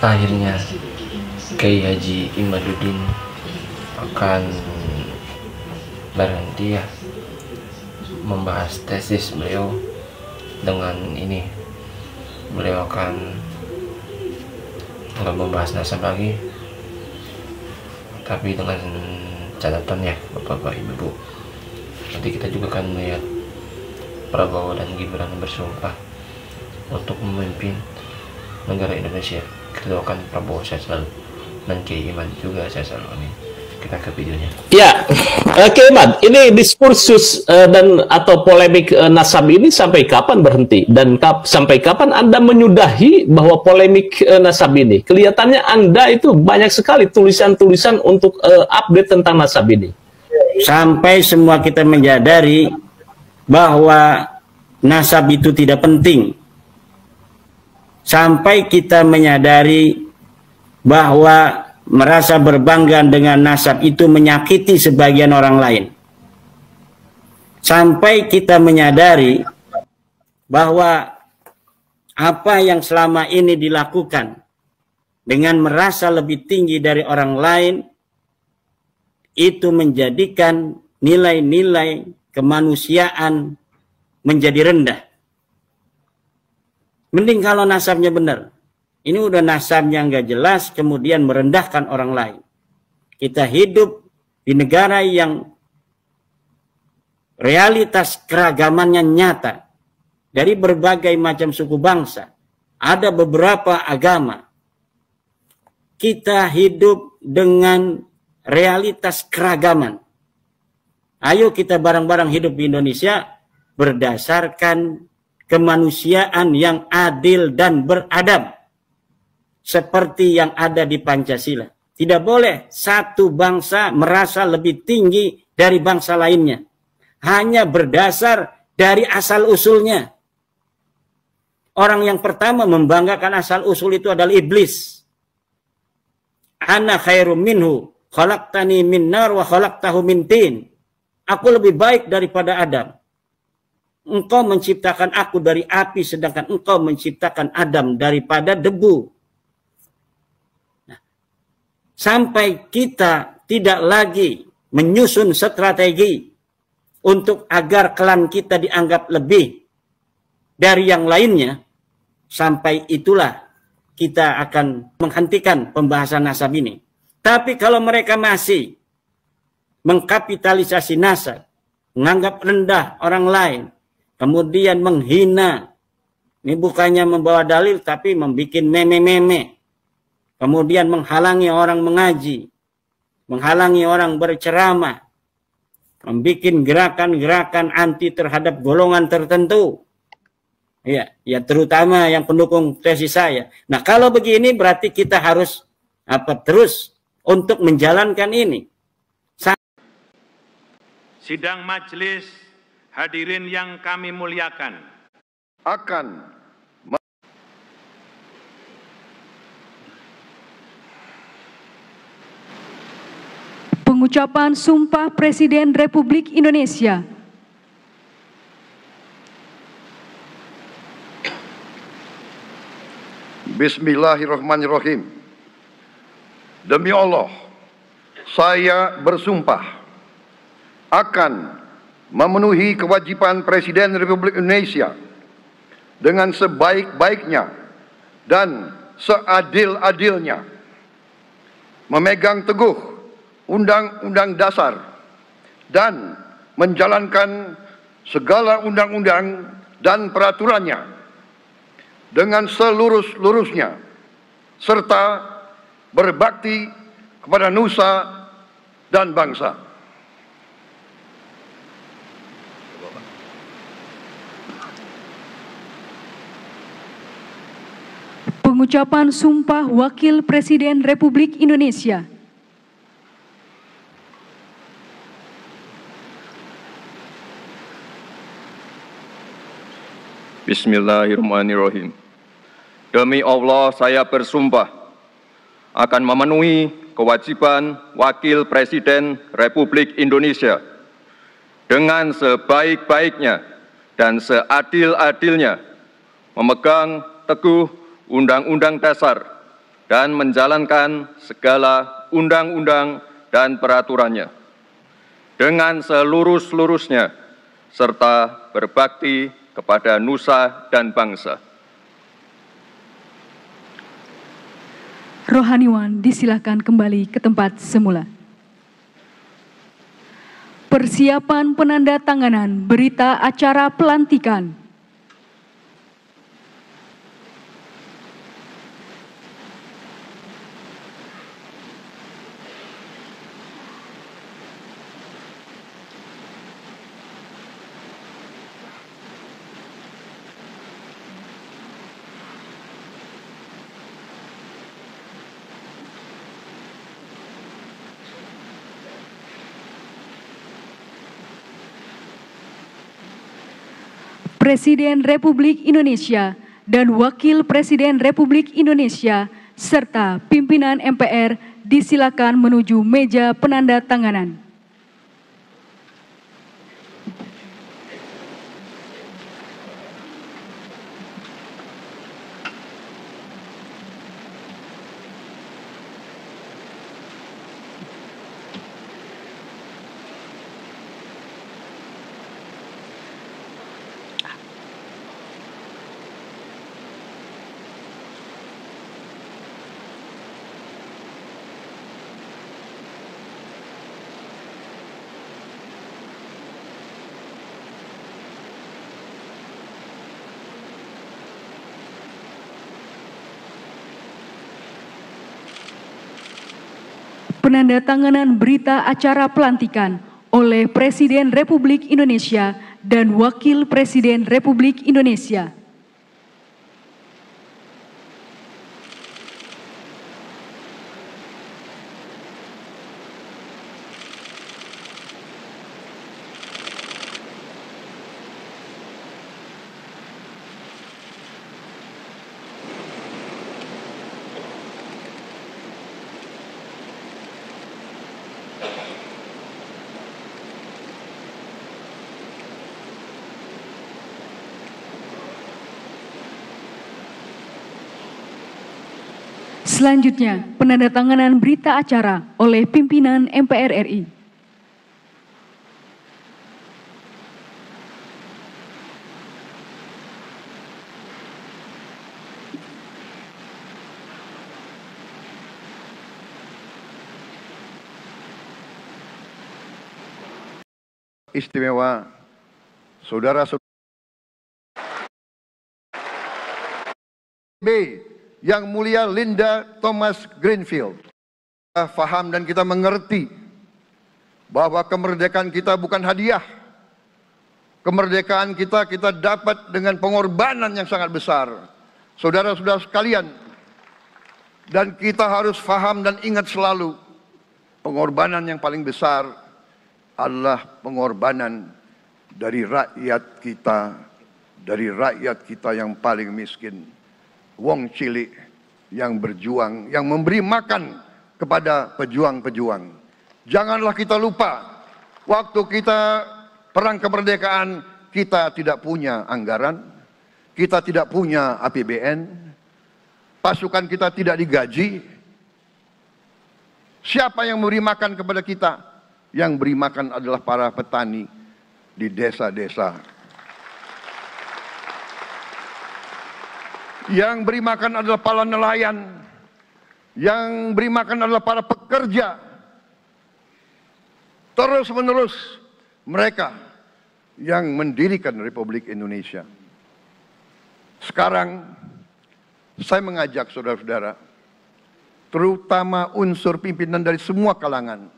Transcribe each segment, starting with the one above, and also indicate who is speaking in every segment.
Speaker 1: Akhirnya Kiai Haji Imaduddin akan berhenti ya membahas tesis beliau. Dengan ini beliau akan nggak membahas nasab lagi, tapi dengan catatan ya Bapak-Bapak Ibu, nanti kita juga akan melihat Prabowo dan Gibran bersumpah untuk memimpin negara Indonesia. Kita doakan Prabowo sehat selalu dan Kiai Imad juga sehat selalu, amin. Kita ke videonya.
Speaker 2: Ya, Kiai Imad, ini diskursus dan atau polemik nasab ini sampai kapan berhenti, dan sampai kapan Anda menyudahi bahwa polemik nasab ini? Kelihatannya Anda itu banyak sekali tulisan-tulisan untuk update tentang nasab ini.
Speaker 3: Sampai semua kita menyadari bahwa nasab itu tidak penting. Sampai kita menyadari bahwa merasa berbangga dengan nasab itu menyakiti sebagian orang lain. Sampai kita menyadari bahwa apa yang selama ini dilakukan dengan merasa lebih tinggi dari orang lain itu menjadikan nilai-nilai kemanusiaan menjadi rendah. Mending kalau nasabnya benar. Ini udah nasabnya nggak jelas, kemudian merendahkan orang lain. Kita hidup di negara yang realitas keragamannya nyata. Dari berbagai macam suku bangsa. Ada beberapa agama. Kita hidup dengan realitas keragaman. Ayo kita bareng-bareng hidup di Indonesia berdasarkan kemanusiaan yang adil dan beradab. Seperti yang ada di Pancasila. Tidak boleh satu bangsa merasa lebih tinggi dari bangsa lainnya. Hanya berdasar dari asal-usulnya. Orang yang pertama membanggakan asal-usul itu adalah iblis. Ana khairum minhu, khalaqtani min nar wa khalaqtahu min tin. Aku lebih baik daripada Adam. Engkau menciptakan aku dari api, sedangkan engkau menciptakan Adam daripada debu. Nah, sampai kita tidak lagi menyusun strategi untuk agar klan kita dianggap lebih dari yang lainnya, sampai itulah kita akan menghentikan pembahasan nasab ini. Tapi kalau mereka masih mengkapitalisasi nasab, menganggap rendah orang lain, kemudian menghina, ini bukannya membawa dalil tapi membuat meme-meme, kemudian menghalangi orang mengaji, menghalangi orang berceramah, membuat gerakan-gerakan anti terhadap golongan tertentu, ya terutama yang pendukung tesis saya. Nah kalau begini berarti kita harus terus untuk menjalankan ini.
Speaker 4: Sidang majelis, hadirin yang kami muliakan,
Speaker 5: akan
Speaker 6: pengucapan Sumpah Presiden Republik Indonesia.
Speaker 5: Bismillahirrahmanirrahim. Demi Allah, saya bersumpah akan memenuhi kewajiban Presiden Republik Indonesia dengan sebaik-baiknya dan seadil-adilnya, memegang teguh Undang-Undang Dasar dan menjalankan segala undang-undang dan peraturannya dengan selurus-lurusnya, serta berbakti kepada nusa dan bangsa.
Speaker 6: Pengucapan Sumpah Wakil Presiden Republik Indonesia.
Speaker 7: Bismillahirrahmanirrahim. Demi Allah, saya bersumpah akan memenuhi kewajiban Wakil Presiden Republik Indonesia dengan sebaik-baiknya dan seadil-adilnya, memegang teguh Undang-Undang Dasar dan menjalankan segala undang-undang dan peraturannya dengan seluruh-seluruhnya, serta berbakti kepada nusa dan bangsa.
Speaker 6: Rohaniwan disilakan kembali ke tempat semula. Persiapan penandatanganan berita acara pelantikan. Presiden Republik Indonesia dan Wakil Presiden Republik Indonesia serta pimpinan MPR disilakan menuju meja penandatanganan. Penandatanganan berita acara pelantikan oleh Presiden Republik Indonesia dan Wakil Presiden Republik Indonesia. Selanjutnya, penandatanganan berita acara oleh pimpinan MPR RI.
Speaker 5: Istimewa saudara-saudara B yang mulia Linda Thomas Greenfield. Kita faham dan kita mengerti bahwa kemerdekaan kita bukan hadiah. Kemerdekaan kita dapat dengan pengorbanan yang sangat besar. Saudara-saudara sekalian, dan kita harus faham dan ingat selalu, pengorbanan yang paling besar adalah pengorbanan dari rakyat kita yang paling miskin. Wong cilik yang berjuang, yang memberi makan kepada pejuang-pejuang. Janganlah kita lupa, waktu kita perang kemerdekaan, kita tidak punya anggaran, kita tidak punya APBN, pasukan kita tidak digaji. Siapa yang memberi makan kepada kita? Yang beri makan adalah para petani di desa-desa. Yang beri makan adalah para nelayan. Yang beri makan adalah para pekerja. Terus-menerus mereka yang mendirikan Republik Indonesia. Sekarang saya mengajak saudara-saudara, terutama unsur pimpinan dari semua kalangan,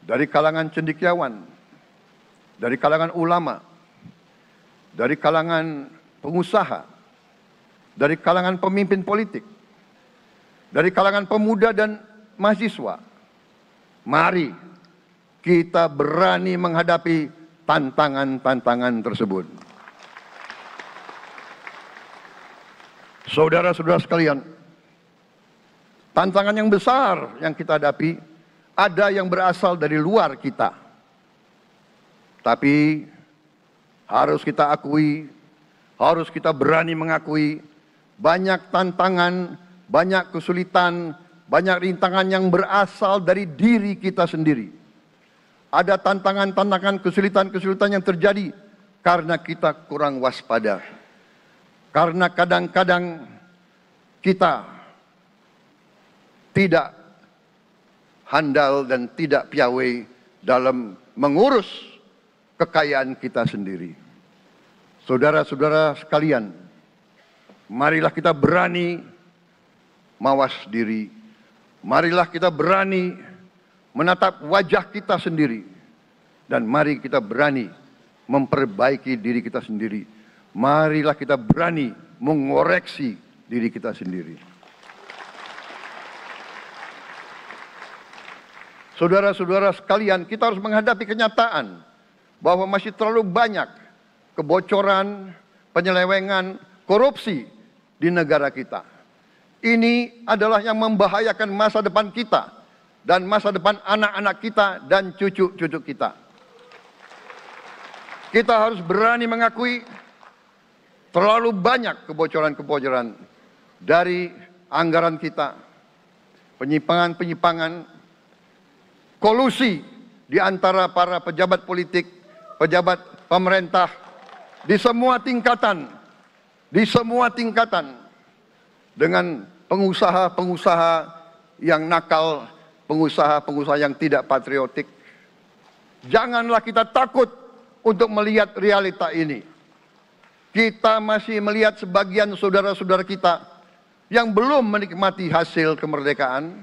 Speaker 5: dari kalangan cendekiawan, dari kalangan ulama, dari kalangan pengusaha, dari kalangan pemimpin politik, dari kalangan pemuda dan mahasiswa. Mari kita berani menghadapi tantangan-tantangan tersebut. Saudara-saudara sekalian, tantangan yang besar yang kita hadapi ada yang berasal dari luar kita. Tapi harus kita akui, harus kita berani mengakui, banyak tantangan banyak kesulitan, banyak rintangan yang berasal dari diri kita sendiri. Ada tantangan-tantangan, kesulitan-kesulitan yang terjadi karena kita kurang waspada. Karena kadang-kadang kita tidak handal dan tidak piawai dalam mengurus kekayaan kita sendiri. Saudara-saudara sekalian, marilah kita berani mawas diri. Marilah kita berani menatap wajah kita sendiri. Dan mari kita berani memperbaiki diri kita sendiri. Marilah kita berani mengoreksi diri kita sendiri. Saudara-saudara sekalian, kita harus menghadapi kenyataan bahwa masih terlalu banyak kebocoran, penyelewengan, korupsi di negara kita. Ini adalah yang membahayakan masa depan kita dan masa depan anak-anak kita dan cucu-cucu kita. Kita harus berani mengakui terlalu banyak kebocoran-kebocoran dari anggaran kita, penyimpangan-penyimpangan, kolusi di antara para pejabat politik, pejabat pemerintah di semua tingkatan, dengan pengusaha-pengusaha yang nakal, pengusaha-pengusaha yang tidak patriotik. Janganlah kita takut untuk melihat realita ini. Kita masih melihat sebagian saudara-saudara kita yang belum menikmati hasil kemerdekaan.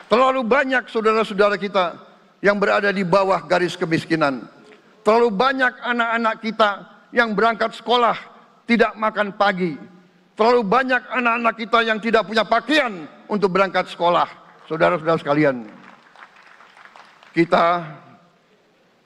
Speaker 5: Terlalu banyak saudara-saudara kita yang berada di bawah garis kemiskinan. Terlalu banyak anak-anak kita yang berangkat sekolah tidak makan pagi. Terlalu banyak anak-anak kita yang tidak punya pakaian untuk berangkat sekolah. Saudara-saudara sekalian, kita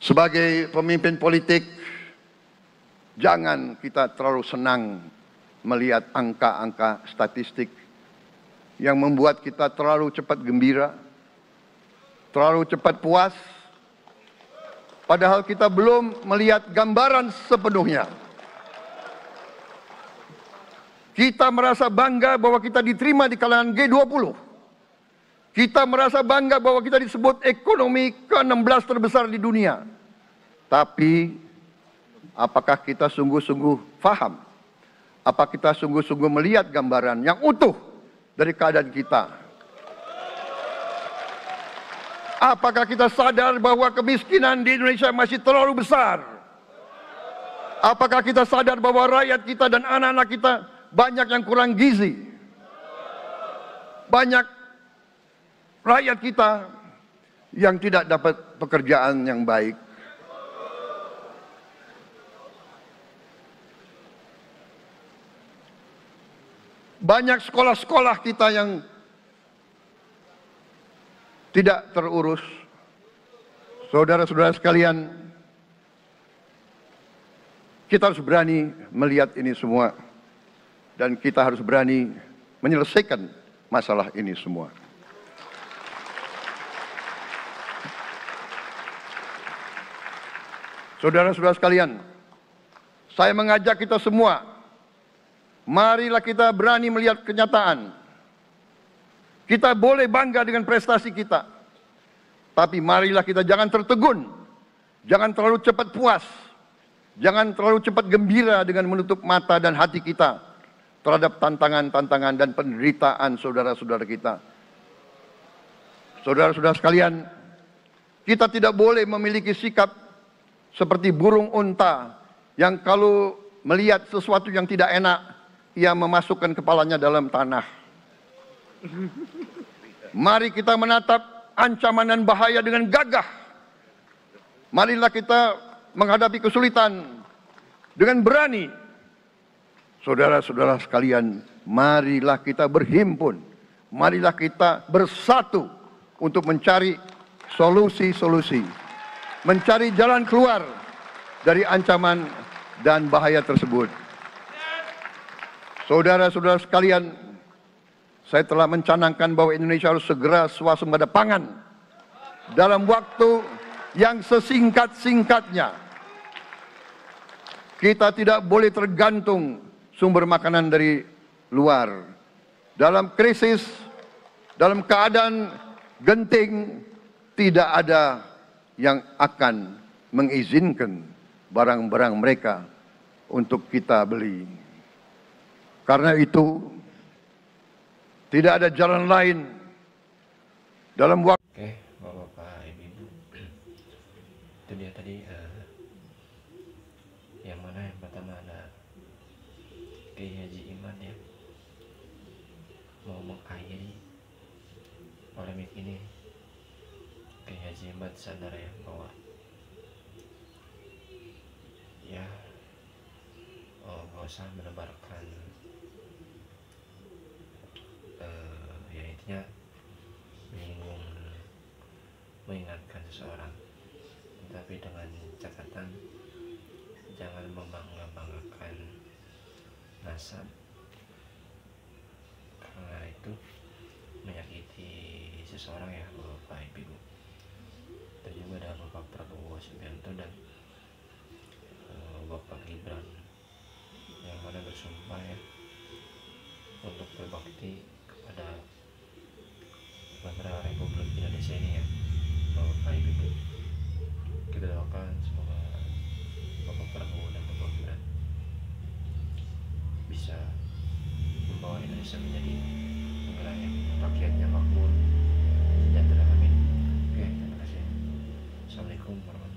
Speaker 5: sebagai pemimpin politik, jangan kita terlalu senang melihat angka-angka statistik yang membuat kita terlalu cepat gembira, terlalu cepat puas, padahal kita belum melihat gambaran sepenuhnya. Kita merasa bangga bahwa kita diterima di kalangan G20. Kita merasa bangga bahwa kita disebut ekonomi ke-16 terbesar di dunia. Tapi, apakah kita sungguh-sungguh faham? Apa kita sungguh-sungguh melihat gambaran yang utuh dari keadaan kita? Apakah kita sadar bahwa kemiskinan di Indonesia masih terlalu besar? Apakah kita sadar bahwa rakyat kita dan anak-anak kita banyak yang kurang gizi? Banyak rakyat kita yang tidak dapat pekerjaan yang baik. Banyak sekolah-sekolah kita yang tidak terurus. Saudara-saudara sekalian, kita harus berani melihat ini semua. Dan kita harus berani menyelesaikan masalah ini semua. Saudara-saudara sekalian, saya mengajak kita semua, marilah kita berani melihat kenyataan. Kita boleh bangga dengan prestasi kita, tapi marilah kita jangan tertegun, jangan terlalu cepat puas, jangan terlalu cepat gembira dengan menutup mata dan hati kita terhadap tantangan-tantangan dan penderitaan saudara-saudara kita. Saudara-saudara sekalian, kita tidak boleh memiliki sikap seperti burung unta yang kalau melihat sesuatu yang tidak enak, ia memasukkan kepalanya dalam tanah. Mari kita menatap ancaman dan bahaya dengan gagah. Marilah kita menghadapi kesulitan dengan berani. Saudara-saudara sekalian, marilah kita berhimpun. Marilah kita bersatu untuk mencari solusi-solusi. Mencari jalan keluar dari ancaman dan bahaya tersebut. Saudara-saudara sekalian, saya telah mencanangkan bahwa Indonesia harus segera swasembada pangan dalam waktu yang sesingkat-singkatnya. Kita tidak boleh tergantung sumber makanan dari luar. Dalam krisis, dalam keadaan genting, tidak ada yang akan mengizinkan barang-barang mereka untuk kita beli. Karena itu, tidak ada jalan lain dalam waktu.
Speaker 1: Oke, Bapak, Ibu, itu dia tadi yang mana yang pertama ada Kiai Haji Imad ya, mau mengakhiri polemik ini. Kiai Haji Imad sadar ya bahwa ya nggak usah menebarkan ya intinya menyinggung, mengingatkan seseorang, tapi dengan catatan jangan membangga-banggakan nasab, karena itu menyakiti seseorang ya Bapak Ibu. Dan juga ada Bapak Prabowo Subianto dan Bapak Gibran yang mana bersumpah ya untuk berbakti kepada negara Republik Indonesia ini ya Bapak Ibu. Kita doakan semoga Bapak Prabowo dan Bapak Gibran bisa membawa Indonesia menjadi negara yang rakyatnya makmur, sejahtera. Amin. Oke, terima kasih. Assalamualaikum warahmatullahi wabarakatuh.